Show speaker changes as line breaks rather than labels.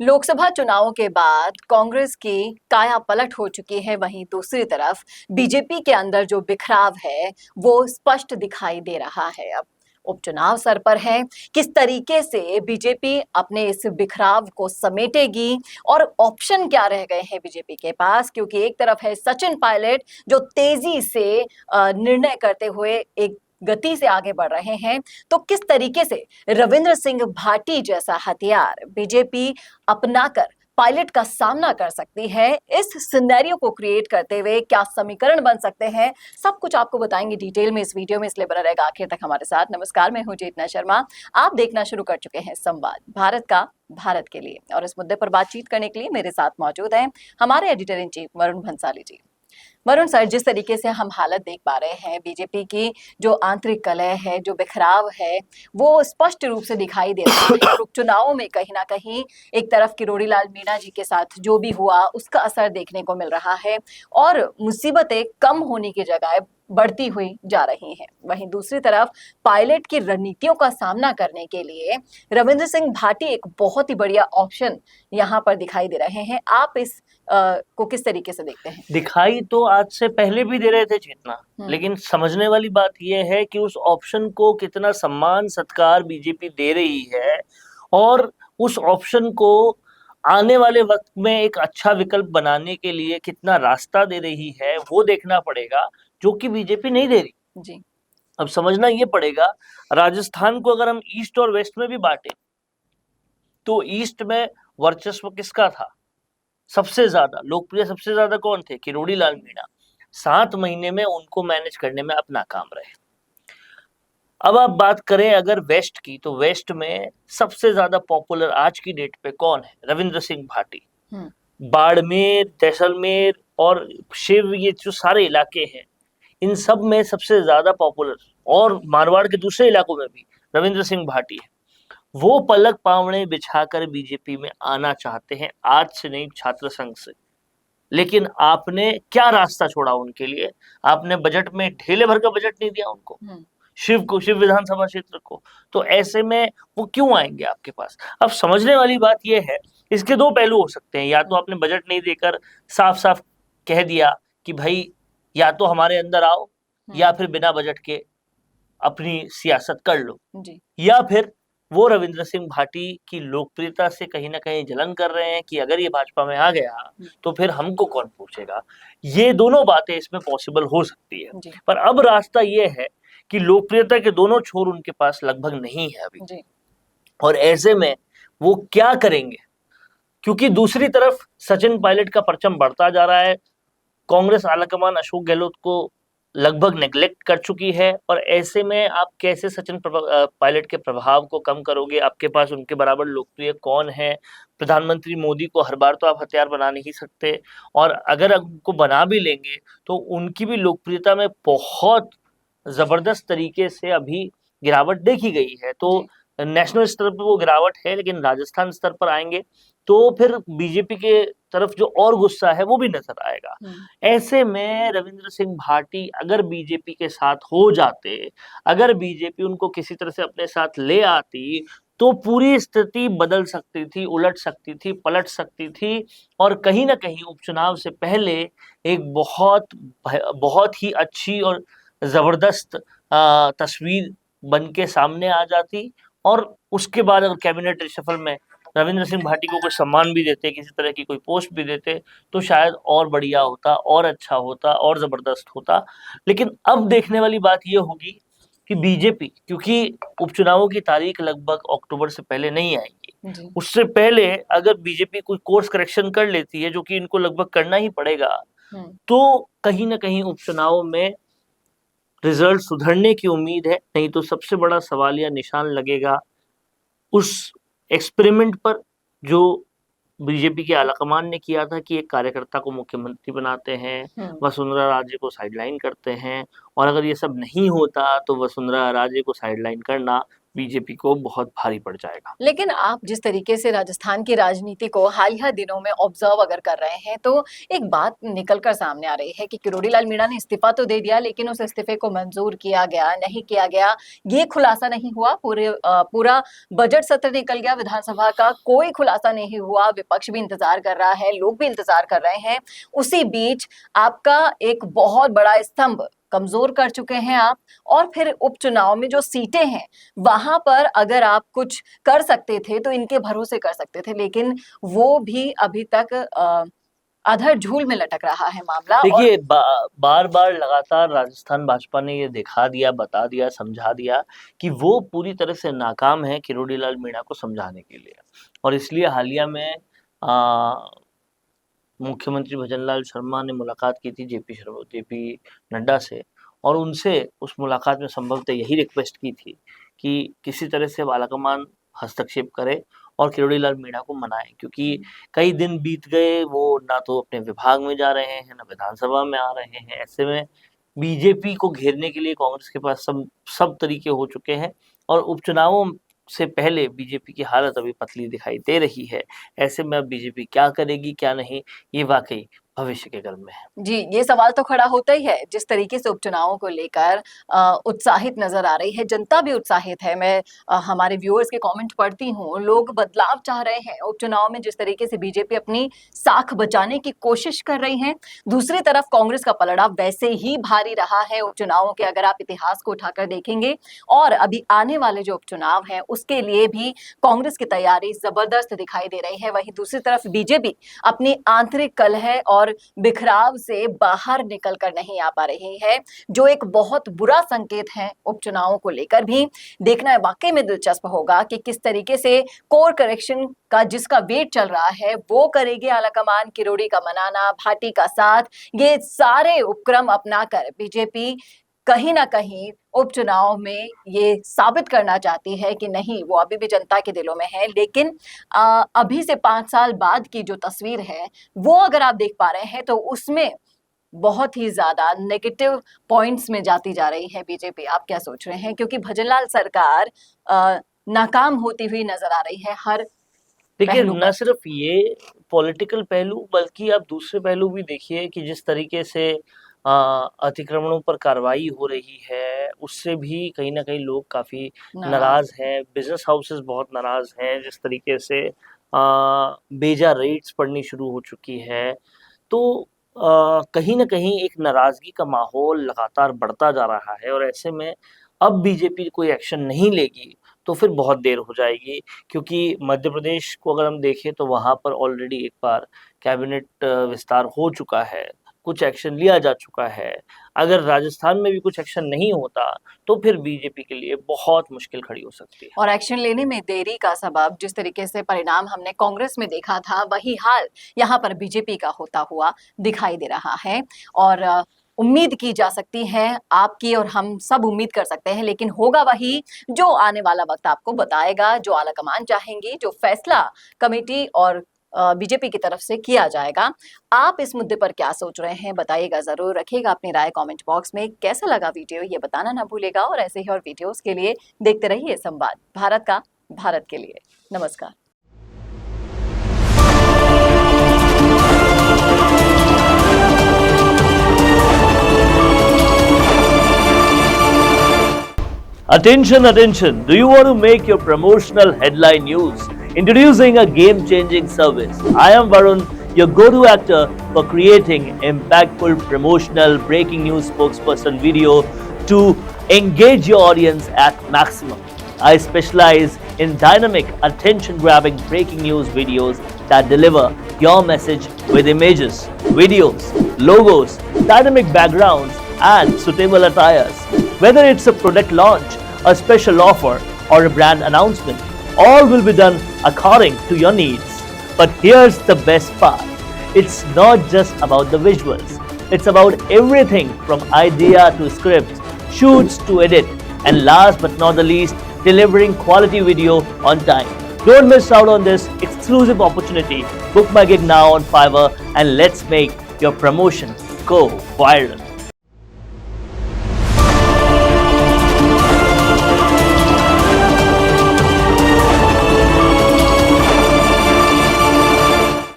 लोकसभा चुनावों के बाद कांग्रेस की काया पलट हो चुकी है। वहीं दूसरी तरफ बीजेपी के अंदर जो बिखराव है वो स्पष्ट दिखाई दे रहा है। अब उपचुनाव सर पर है, किस तरीके से बीजेपी अपने इस बिखराव को समेटेगी और ऑप्शन क्या रह गए हैं बीजेपी के पास, क्योंकि एक तरफ है सचिन पायलट जो तेजी से निर्णय करते हुए एक गति से आगे बढ़ रहे हैं, तो किस तरीके से रविंद्र सिंह भाटी जैसा हथियार बीजेपी अपनाकर पायलट का सामना कर सकती है, इस सिनेरियो को क्रिएट करते हुए क्या समीकरण बन सकते हैं, सब कुछ आपको बताएंगे डिटेल में इस वीडियो में, इसलिए बना रहेगा आखिर तक हमारे साथ। नमस्कार, मैं हूं चेतना शर्मा। आप देखना शुरू कर चुके हैं संवाद भारत का भारत के लिए, और इस मुद्दे पर बातचीत करने के लिए मेरे साथ मौजूद हैं हमारे editor in chief Varun Bhansali ji. Varun sir, जिस तरीके से हम हालत देख पा रहे हैं, बीजेपी की जो आंतरिक कलह है, जो बिखराव है, वो स्पष्ट रूप से दिखाई दे रहा है। और उपचुनावों में कहीं ना कहीं एक तरफ किरोड़ी लाल मीणा जी के साथ जो भी हुआ उसका असर देखने को मिल रहा है, और मुसीबतें कम होने की जगह बढ़ती हुई जा रही हैं। वहीं दूसरी तरफ पायलट की रणनीतियों का सामना करने के लिए रविंद्र सिंह भाटी एक बहुत ही बढ़िया ऑप्शन यहाँ पर दिखाई दे रहे हैं। आप इस को किस तरीके से देखते हैं?
दिखाई तो आज से पहले भी दे रहे थे चेतना, लेकिन समझने वाली बात यह है कि उस ऑप्शन को कितना सम्मान सत्कार बीजेपी दे रही है, और उस ऑप्शन को आने वाले वक्त में एक अच्छा विकल्प बनाने के लिए कितना रास्ता दे रही है, वो देखना पड़ेगा, जो कि बीजेपी नहीं दे रही
जी।
अब समझना ये पड़ेगा, राजस्थान को अगर हम ईस्ट और वेस्ट में भी बांटे तो ईस्ट में वर्चस्व किसका था? सबसे ज्यादा लोकप्रिय सबसे ज्यादा कौन थे? किरोड़ी लाल मीणा। 7 महीने में उनको मैनेज करने में अपना काम रहे। अब आप बात करें अगर वेस्ट की, तो वेस्ट में सबसे ज्यादा पॉपुलर आज की डेट पे कौन है? रविंद्र सिंह भाटी। बाड़मेर, जैसलमेर और शिव, ये जो सारे इलाके हैं, इन सब में सबसे ज्यादा पॉपुलर, और मारवाड़ के दूसरे इलाकों में भी रविंद्र सिंह भाटी है। वो पलक पावड़े बिछाकर बीजेपी में आना चाहते हैं, आज से नहीं, छात्र संघ से। लेकिन आपने क्या रास्ता छोड़ा उनके लिए? आपने बजट में ढेले भर का बजट नहीं दिया उनको, शिव विधानसभा क्षेत्र को। तो ऐसे में वो क्यों आएंगे आपके पास? अब समझने वाली बात यह है, इसके दो पहलू हो सकते हैं। या तो आपने बजट नहीं देकर साफ साफ कह दिया कि भाई या तो हमारे अंदर आओ, या फिर बिना बजट के अपनी सियासत कर लो जी। या फिर वो रविंद्र सिंह भाटी की लोकप्रियता से कहीं ना कहीं जलन कर रहे हैं कि अगर ये भाजपा में आ गया तो फिर हमको कौन पूछेगा। ये दोनों बातें इसमें पॉसिबल हो सकती है, पर अब रास्ता ये है कि लोकप्रियता के दोनों छोर उनके पास लगभग नहीं है अभी जी। और ऐसे में वो क्या करेंगे? क्योंकि दूसरी तरफ सचिन पायलट का परचम बढ़ता जा रहा है। कांग्रेस आलाकमान अशोक गहलोत को लगभग नेग्लेक्ट कर चुकी है, और ऐसे में आप कैसे सचिन पायलट के प्रभाव को कम करोगे? आपके पास उनके बराबर लोकप्रिय कौन है? प्रधानमंत्री मोदी को हर बार तो आप हथियार बना नहीं सकते, और अगर उनको बना भी लेंगे तो उनकी भी लोकप्रियता में बहुत जबरदस्त तरीके से अभी गिरावट देखी गई है। तो नेशनल स्तर पर वो गिरावट है, लेकिन राजस्थान स्तर पर आएंगे तो फिर बीजेपी के तरफ जो और गुस्सा है वो भी नजर आएगा। ऐसे में रविंद्र सिंह भाटी अगर बीजेपी के साथ हो जाते, अगर बीजेपी उनको किसी तरह से अपने साथ ले आती, तो पूरी स्थिति बदल सकती थी, उलट सकती थी, पलट सकती थी, और कहीं ना कहीं उपचुनाव से पहले एक बहुत ही अच्छी और जबरदस्त तस्वीर बन के सामने आ जाती। और उसके बाद अगर कैबिनेट रिशफल में रविंद्र सिंह भाटी को कोई सम्मान भी देते, किसी तरह की कोई पोस्ट भी देते, तो शायद और बढ़िया होता, और अच्छा होता, और जबरदस्त होता। लेकिन अब देखने वाली बात यह होगी कि बीजेपी, क्योंकि उपचुनावों की तारीख लगभग अक्टूबर से पहले नहीं आएगी, उससे पहले अगर बीजेपी कोई कोर्स करेक्शन कर लेती है, जो कि इनको लगभग करना ही पड़ेगा, तो कहीं ना कहीं उपचुनाव में रिजल्ट सुधरने की उम्मीद है। नहीं तो सबसे बड़ा सवाल या निशान लगेगा उस एक्सपेरिमेंट पर जो बीजेपी के आलाकमान ने किया था कि एक कार्यकर्ता को मुख्यमंत्री बनाते हैं, वसुंधरा राजे को साइडलाइन करते हैं, और अगर ये सब नहीं होता तो वसुंधरा राजे को साइडलाइन करना बीजेपी को बहुत भारी पड़ जाएगा।
लेकिन आप जिस तरीके से राजस्थान की राजनीति को हालिया दिनों में ऑब्जर्व अगर कर रहे हैं तो एक बात निकल कर सामने आ रही है कि किरोड़ी लाल मीणा ने इस्तीफा तो दे दिया, लेकिन उस इस्तीफे को मंजूर किया गया नहीं किया गया ये खुलासा नहीं हुआ। पूरा बजट सत्र निकल गया, विधानसभा का कोई खुलासा नहीं हुआ। विपक्ष भी इंतजार कर रहा है, लोग भी इंतजार कर रहे हैं। उसी बीच आपका एक बहुत बड़ा स्तंभ कमजोर कर चुके हैं आप, और फिर उपचुनाव में जो सीटें हैं वहां पर अगर आप कुछ कर सकते थे तो इनके भरोसे कर सकते थे, लेकिन वो भी अभी तक अधर झूल में लटक रहा है मामला।
देखिए, बार बार लगातार राजस्थान भाजपा ने ये दिखा दिया, बता दिया, समझा दिया कि वो पूरी तरह से नाकाम है किरोड़ी लाल मीणा को समझाने के लिए, और इसलिए हालिया में मुख्यमंत्री भजनलाल शर्मा ने मुलाकात की थी जेपी नड्डा से, और उनसे उस मुलाकात में संभवतः यही रिक्वेस्ट की थी कि किसी तरह से आलाकमान हस्तक्षेप करे और किरोड़ी लाल मीणा को मनाए, क्योंकि कई दिन बीत गए, वो ना तो अपने विभाग में जा रहे हैं, ना विधानसभा में आ रहे हैं। ऐसे में बीजेपी को घेरने के लिए कांग्रेस के पास सब तरीके हो चुके हैं, और उपचुनावों से पहले बीजेपी की हालत अभी पतली दिखाई दे रही है। ऐसे में अब बीजेपी क्या करेगी क्या नहीं, ये वाकई भविष्य के गर्भ में है।
जी, ये सवाल तो खड़ा होता ही है। जिस तरीके से उपचुनावों को लेकर उत्साहित नजर आ रही है, जनता भी उत्साहित है। मैं हमारे व्यूअर्स के कमेंट पढ़ती हूँ, लोग बदलाव चाह रहे हैं। उपचुनाव में जिस तरीके से बीजेपी अपनी साख बचाने की कोशिश कर रही है, दूसरी तरफ कांग्रेस का पलड़ा वैसे ही भारी रहा है उपचुनावों के, अगर आप इतिहास को उठाकर देखेंगे। और अभी आने वाले जो उपचुनाव है उसके लिए भी कांग्रेस की तैयारी जबरदस्त दिखाई दे रही है। वहीं दूसरी तरफ बीजेपी अपनी आंतरिक कलह और बिखराव से बाहर निकल कर नहीं आ पा रही है, जो एक बहुत बुरा संकेत है। उपचुनावों को लेकर भी देखना वाकई में दिलचस्प होगा कि किस तरीके से कोर करेक्शन का जिसका वेट चल रहा है वो करेगी आलाकमान। किरोड़ी का मनाना, भाटी का साथ, ये सारे उपक्रम अपनाकर बीजेपी कहीं ना कहीं उपचुनाव में ये साबित करना चाहती है कि नहीं, वो अभी भी जनता के दिलों में है। लेकिन अभी से 5 साल बाद की जो तस्वीर है वो अगर आप देख पा रहे हैं तो उसमें बहुत ही ज्यादा नेगेटिव पॉइंट्स में जाती जा रही है बीजेपी। आप क्या सोच रहे हैं? क्योंकि भजनलाल सरकार नाकाम होती हुई नजर आ रही है हर
देखिए,
पहलू
न
पर।
सिर्फ ये पॉलिटिकल पहलू, बल्कि आप दूसरे पहलू भी देखिए कि जिस तरीके से अतिक्रमणों पर कार्रवाई हो रही है, उससे भी कहीं ना कहीं लोग काफी नाराज हैं। बिजनेस हाउसेस बहुत नाराज हैं, जिस तरीके से बेजा रेट्स पड़नी शुरू हो चुकी है। तो कहीं ना कहीं एक नाराजगी का माहौल लगातार बढ़ता जा रहा है, और ऐसे में अब बीजेपी कोई एक्शन नहीं लेगी तो फिर बहुत देर हो जाएगी, क्योंकि मध्य प्रदेश को अगर हम देखें तो वहां पर ऑलरेडी एक बार कैबिनेट विस्तार हो चुका है, कुछ एक्शन लिया जा चुका है। अगर राजस्थान में भी कुछ एक्शन नहीं होता तो फिर बीजेपी के लिए बहुत मुश्किल खड़ी हो सकती है।
और एक्शन लेने में देरी का सबब जिस तरीके से परिणाम हमने कांग्रेस में देखा था, वही हाल यहाँ पर बीजेपी का होता हुआ दिखाई दे रहा है। और उम्मीद की जा सकती है, आपकी और हम सब उम्मीद कर सकते हैं, लेकिन होगा वही जो आने वाला वक्त आपको बताएगा, जो आलाकमान चाहेंगी, जो फैसला कमेटी और बीजेपी की तरफ से किया जाएगा। आप इस मुद्दे पर क्या सोच रहे हैं बताइएगा जरूर, रखिएगा अपनी राय कमेंट बॉक्स में। कैसा लगा वीडियो ये बताना ना भूलेगा, और ऐसे ही और वीडियोस के लिए देखते रहिए संवाद भारत का, भारत के लिए। नमस्कार।
Attention, attention. Do you want to make your promotional headline news? Introducing a game-changing service. I am Varun, your go-to actor for creating impactful promotional breaking news spokesperson video to engage your audience at maximum. I specialize in dynamic, attention-grabbing breaking news videos that deliver your message with images, videos, logos, dynamic backgrounds, and suitable attires. Whether it's a product launch, a special offer, or a brand announcement, all will be done according to your needs. But here's the best part. It's not just about the visuals. It's about everything from idea to script, shoots to edit, and last but not the least, delivering quality video on time. Don't miss out on this exclusive opportunity. Book my gig now on Fiverr and let's make your promotion go viral.